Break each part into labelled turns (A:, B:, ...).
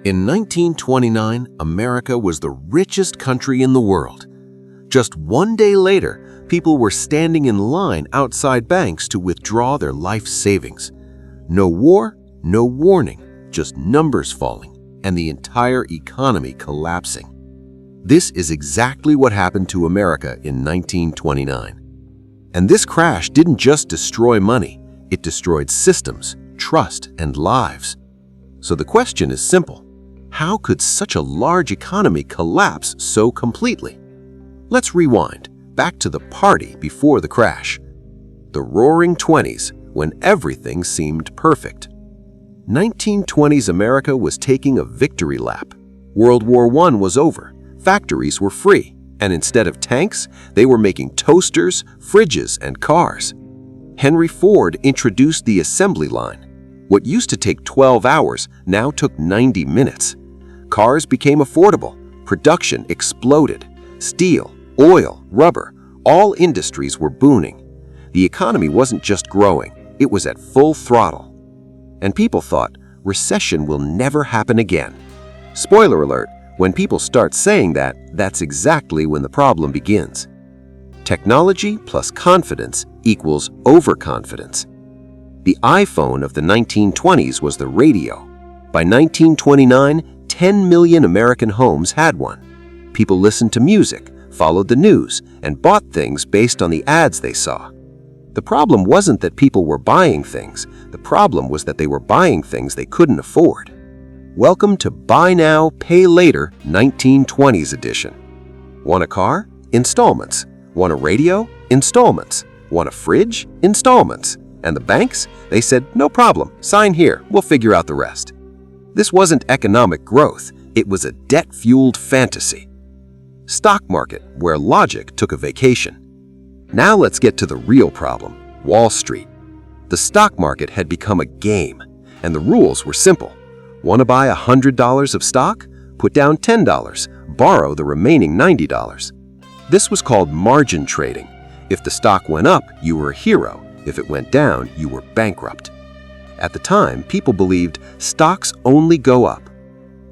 A: In 1929, America was the richest country in the world. Just one day later, people were standing in line outside banks to withdraw their life savings. No war, no warning, just numbers falling, and the entire economy collapsing. This is exactly what happened to America in 1929. And this crash didn't just destroy money, it destroyed systems, trust, and lives. So the question is simple. How could such a large economy collapse so completely? Let's rewind back to the party before the crash. The Roaring '20s, when everything seemed perfect. 1920s America was taking a victory lap. World War I was over, factories were free, and instead of tanks, they were making toasters, fridges, and cars. Henry Ford introduced the assembly line. What used to take 12 hours now took 90 minutes. Cars became affordable, production exploded. Steel, oil, rubber, all industries were booming. The economy wasn't just growing, it was at full throttle. And people thought, recession will never happen again. Spoiler alert, when people start saying that, that's exactly when the problem begins. Technology plus confidence equals overconfidence. The iPhone of the 1920s was the radio. By 1929, 10 million American homes had one. People listened to music, followed the news, and bought things based on the ads they saw. The problem wasn't that people were buying things. The problem was that they were buying things they couldn't afford. Welcome to Buy Now, Pay Later 1920s edition. Want a car? Installments. Want a radio? Installments. Want a fridge? Installments. And the banks? They said, no problem, sign here, we'll figure out the rest. This wasn't economic growth, it was a debt-fueled fantasy. Stock market, where logic took a vacation. Now let's get to the real problem, Wall Street. The stock market had become a game, and the rules were simple. Want to buy $100 of stock? Put down $10, borrow the remaining $90. This was called margin trading. If the stock went up, you were a hero. If it went down, you were bankrupt. At the time, people believed stocks only go up.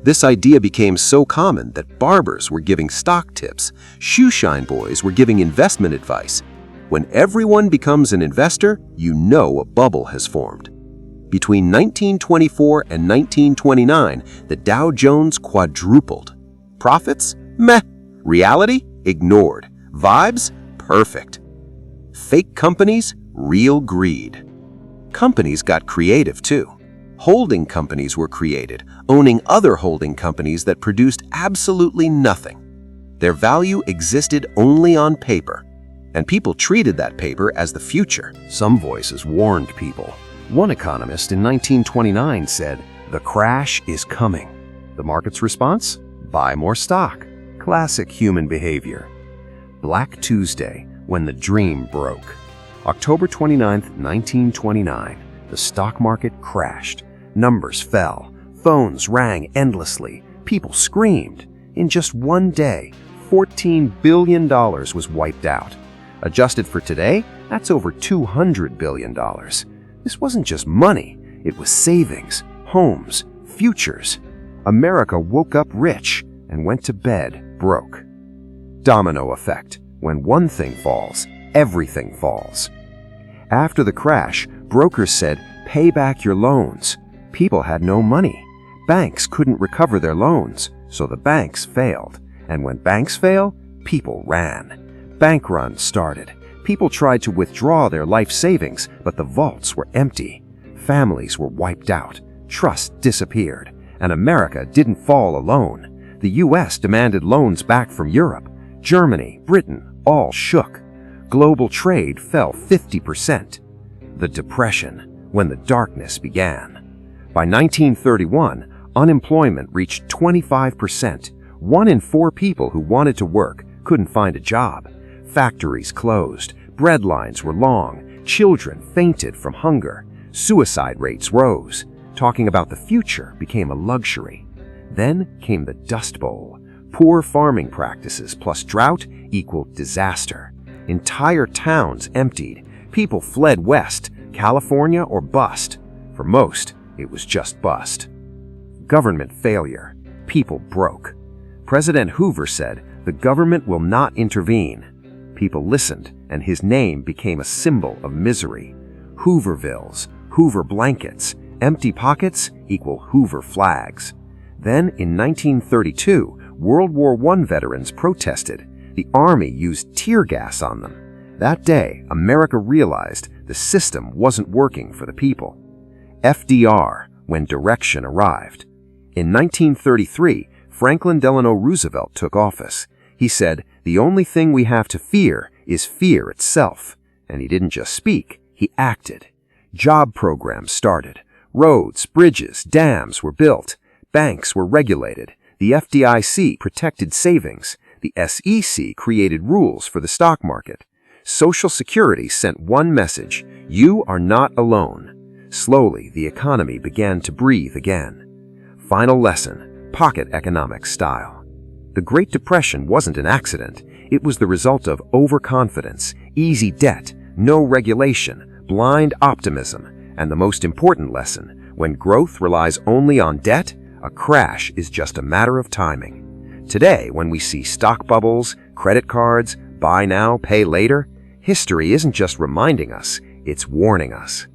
A: This idea became so common that barbers were giving stock tips, shoeshine boys were giving investment advice. When everyone becomes an investor, you know a bubble has formed. Between 1924 and 1929, the Dow Jones quadrupled. Profits? Meh. Reality? Ignored. Vibes? Perfect. Fake companies? Real greed. Companies got creative too. Holding companies were created, owning other holding companies that produced absolutely nothing. Their value existed only on paper, and people treated that paper as the future. Some voices warned people. One economist in 1929 said, "The crash is coming." The market's response? Buy more stock. Classic human behavior. Black Tuesday, when the dream broke. October 29, 1929, the stock market crashed. Numbers fell. Phones rang endlessly. People screamed. In just one day, $14 billion was wiped out. Adjusted for today, that's over $200 billion. This wasn't just money. It was savings, homes, futures. America woke up rich and went to bed broke. Domino effect. When one thing falls, everything falls. After the crash, brokers said, pay back your loans. People had no money. Banks couldn't recover their loans, so the banks failed. And when banks fail, people ran. Bank runs started. People tried to withdraw their life savings, but the vaults were empty. Families were wiped out. Trust disappeared. And America didn't fall alone. The U.S. demanded loans back from Europe. Germany, Britain, all shook. Global trade fell 50%. The Depression, when the darkness began. By 1931, unemployment reached 25%. 1 in 4 people who wanted to work couldn't find a job. Factories closed. Bread lines were long. Children fainted from hunger. Suicide rates rose. Talking about the future became a luxury. Then came the Dust Bowl. Poor farming practices plus drought equaled disaster. Entire towns emptied. People fled west, California or bust. For most, it was just bust.
B: Government failure. People broke. President Hoover said, "The government will not intervene." People listened, and his name became a symbol of misery. Hoovervilles, Hoover blankets, empty pockets equal Hoover flags. Then, in 1932, World War I veterans protested. The Army used tear gas on them. That day, America realized the system wasn't working for the people. FDR, when direction arrived. In 1933, Franklin Delano Roosevelt took office. He said, "The only thing we have to fear is fear itself." And he didn't just speak, he acted. Job programs started. Roads, bridges, dams were built. Banks were regulated. The FDIC protected savings. The SEC created rules for the stock market. Social Security sent one message: you are not alone. Slowly, the economy began to breathe again. Final lesson: pocket economics style. The Great Depression wasn't an accident. It was the result of overconfidence, easy debt, no regulation, blind optimism, and the most important lesson: when growth relies only on debt, a crash is just a matter of timing. Today, when we see stock bubbles, credit cards, buy now, pay later, history isn't just reminding us, it's warning us.